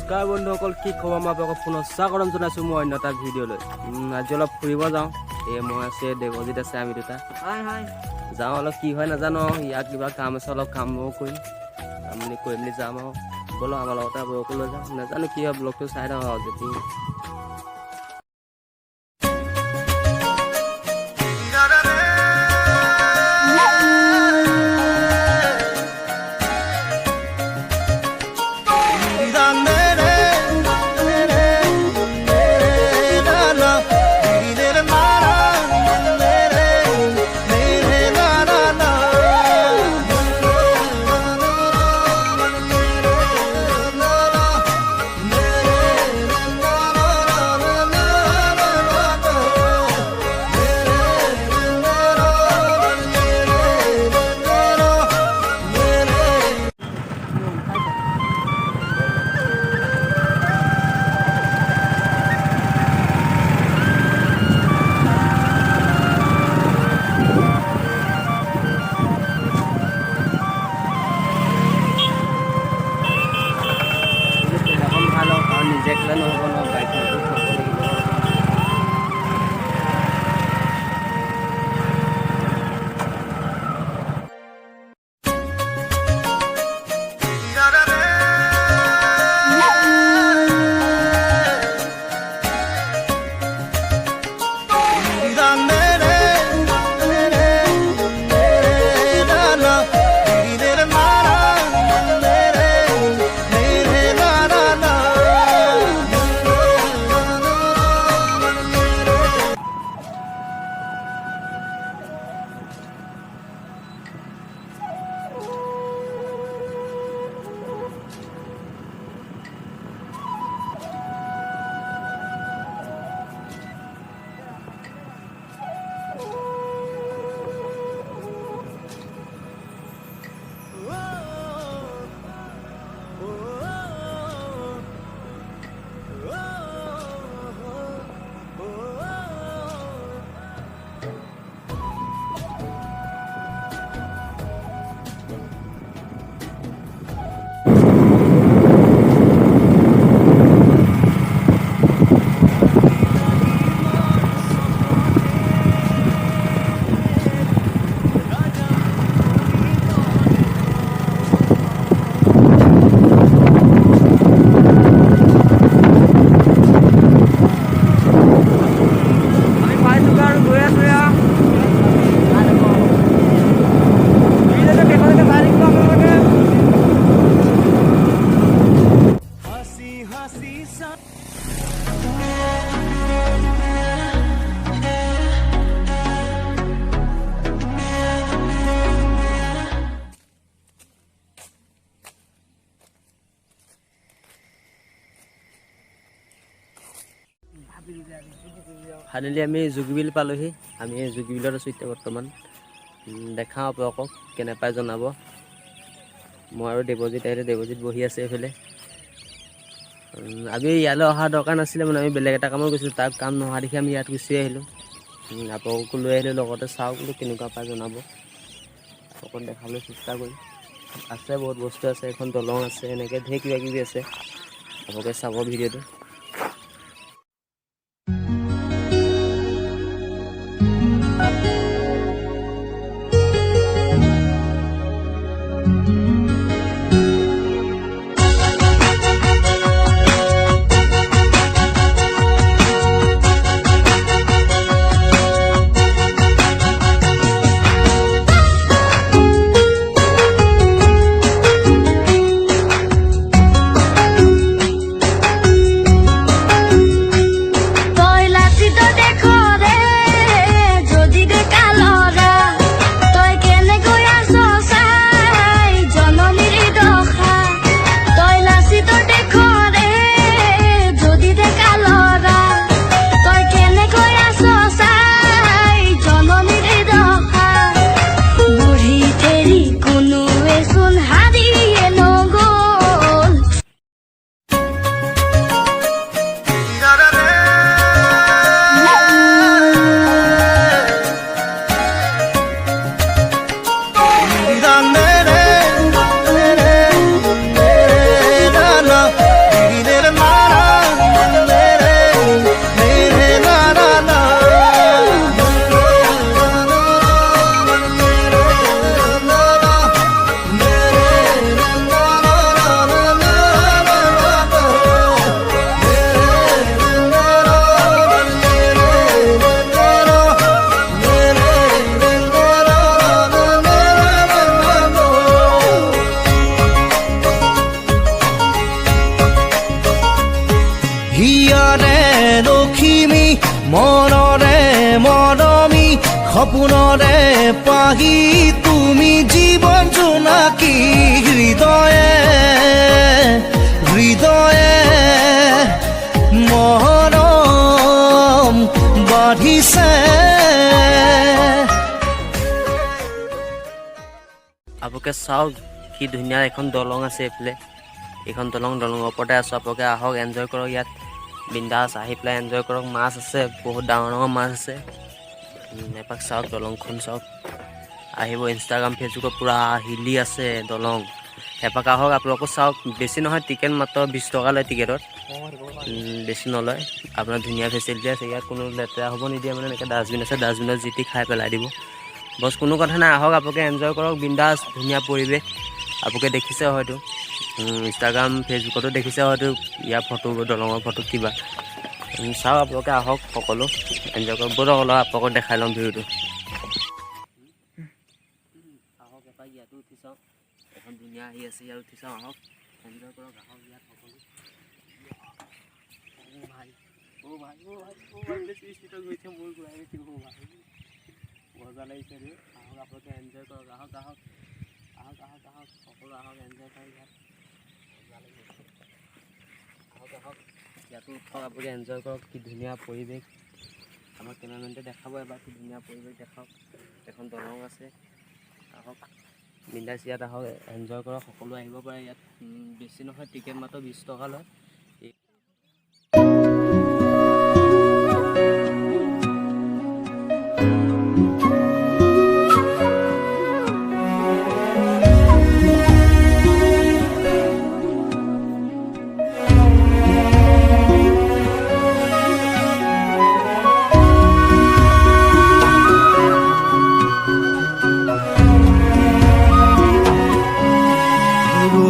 নমস্কাৰ বন্ধুসকল, কি খবৰ? মই আপোনালোকক পুনৰ স্বাগতম জনাইছোঁ মই অন্য এটা ভিডিঅ'লৈ। আজি অলপ ফুৰিব যাওঁ। মই আছে, দেৱজিত আছে, আমি দুটা যাওঁ। অলপ কি হয় নাজানো, ইয়াত কিবা কাম আছে, অলপ কামবোৰ কৰিম। আমি কৰি মেলি যাম আৰু ব'লো আমাৰ লগতে বৰকো লৈ যাওঁ। নাজানো কি হয়, ব্লগটো চাই থাকক আৰু যদি নিজে খেলা নহ'ব ন, বাইকখনতো চলাব লাগিব। ফাইনেলি আমি জুগিবিল পালোহি। আমি জুগিবিলত আছোঁ এতিয়া বৰ্তমান। দেখাওঁ আপোনালোকক, কেনে পাই জনাব। মই আৰু দেৱজিত আহিলে, দেৱজিত বহি আছে এইফালে। আমি ইয়ালৈ অহা দৰকাৰ নাছিলে, মানে আমি বেলেগ এটা কামত গৈছিলোঁ। তাৰ কাম নোহোৱা দেখি আমি ইয়াত গুচি আহিলোঁ। আপোনালোককো লৈ আহিলোঁ লগতে। চাওঁ বোলো কেনেকুৱা পাই জনাব। অকণ দেখাবলৈ চেষ্টা কৰিম। আছে বহুত বস্তু আছে, এখন দলং আছে, এনেকৈ ঢেৰ কিবা কিবি আছে। আপোনালোকে চাব ভিডিঅ'টো। মনৰে মৰমী সপোনৰে পাহি তুমি জীৱন জোনাকী হৃদয়ে হৃদয়ে মৰম বাঢ়িছে। আপোনালোকে চাওক কি ধুনীয়া এখন দলং আছে এইফালে, এইখন দলঙৰ ওপৰতে আছোঁ। আপোনালোকে আহক, এনজয় কৰক, ইয়াত বিন্দাছ আহি পেলাই এনজয় কৰক। মাছ আছে, বহুত ডাঙৰ ডাঙৰ মাছ আছে। এপাক চাওক, দলংখন চাওক। আহিব, ইনষ্টাগ্ৰাম ফেচবুকত পূৰা হিলি আছে দলং। এপাক আহক, আপোনালোকো চাওক। বেছি নহয়, টিকেট মাত্ৰ 20 টকা লয় টিকেটত, বেছি নলয়। আপোনাৰ ধুনীয়া ফেচিলিটি আছে ইয়াত, কোনো লেতেৰা হ'ব নিদিয়ে। মানে এনেকৈ ডাষ্টবিন আছে, ডাষ্টবিনত যি টি খাই পেলাই দিব, বছ কোনো কথা নাই। আহক, আপোনালোকে এনজয় কৰক, বিন্দাছ ধুনীয়া পৰিৱেশ। আপোনালোকে দেখিছে হয়তো, ইনষ্টাগ্ৰাম ফেচবুকতো দেখিছে হয়তো ইয়াৰ ফটো, দলঙৰ ফটো কিবা। চাওক, আপোনালোকে আহক, সকলো এনজয় কৰক। ব'লক অলপ আপোনালোকক দেখাই ল'ম ভিউটো। আহক এপাক ইয়াতো উঠি চাওঁ, এখন ধুনীয়া আহি আছে, ইয়াত উঠি চাওঁ। আহক, এনজয় কৰক। আহক, ইয়াত সকলো মজা লাগিছে ৰে। আহক, আপোনালোকে এনজয় কৰক। আহক আহক আহক আহক আহক সকলো আহক, এনজয় কৰক। ইয়াত মজা লাগিছে। আহক আহক, ইয়াতো উঠক, আপোনালোকে এনজয় কৰক। কি ধুনীয়া পৰিৱেশ। আমাৰ কেমেৰামেনটোৱে দেখাব এবাৰ, কি ধুনীয়া পৰিৱেশ দেখাওক। এখন দলং আছে। আহক, বিন্দাছ ইয়াত আহক, এনজয় কৰক। সকলো আহিব পাৰে ইয়াত, বেছি নহয়, টিকেট মাত্ৰ 20 টকা লয়।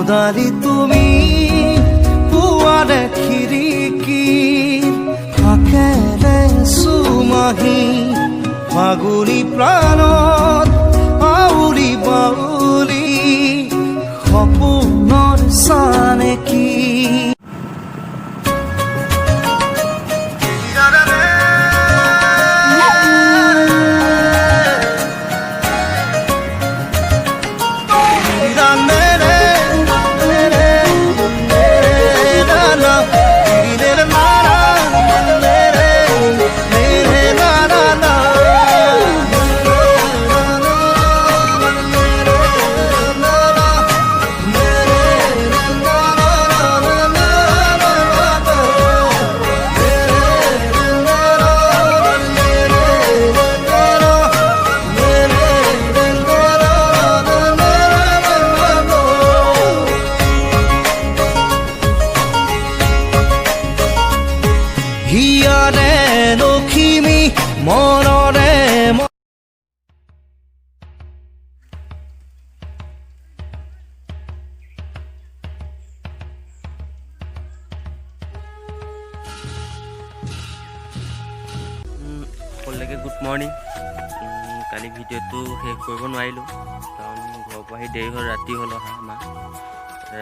দালি তুমি পুৱাৰে খিৰিকী ফাকেৰে চুমাহি ফাগুনী প্ৰাণত আউৰি বাউলি সপোনৰ চানেকি। হিয়াৰে লখিমী মনৰে সকলোকে গুড মৰ্ণিং। কালি ভিডিঅ'টো শেষ কৰিব নোৱাৰিলোঁ, কাৰণ ঘৰৰ পৰা আহি দেৰি হ'ল, ৰাতি হ'ল অহা। আমাৰ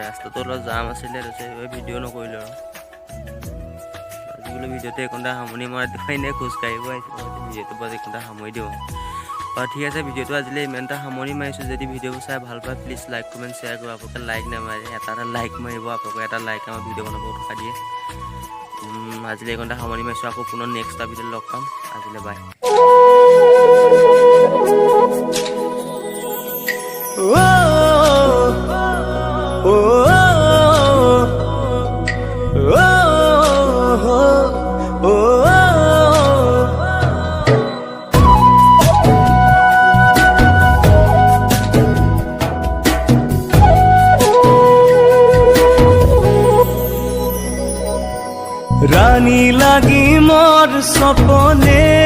ৰাস্তাটো অলপ জাম আছিলে, তাৰপিছত ভিডিঅ' নকৰিলোঁ আৰু। আজিকালি ভিডিঅ'টো এইকণটা সামৰণি মৰা দেখুৱাই এনেই খোজকাঢ়িব আহিছিলোঁ, ভিডিঅ'টো বাৰু এইকণটা সামৰি দিওঁ বাৰু। ঠিক আছে, ভিডিঅ'টো আজিলৈ ইমানটা সামৰণি মাৰিছোঁ। যদি ভিডিঅ'বোৰ চাই ভাল পায়, প্লিজ লাইক কমেণ্ট শ্বেয়াৰ কৰিব। আপোনালোকে লাইক নামাৰে, এটা লাইক মাৰিব। আপোনালোকে এটা লাইক আমাৰ ভিডিঅ' বনাব উৎসাহ দিয়ে। আজিলৈ এইকণটা সামৰণি মাৰিছোঁ। আকৌ পুনৰ নেক্সট এটা ভিডিঅ'ত লগ পাম। আজিলৈ বাই। ৰানী লাগি মোৰ সপনে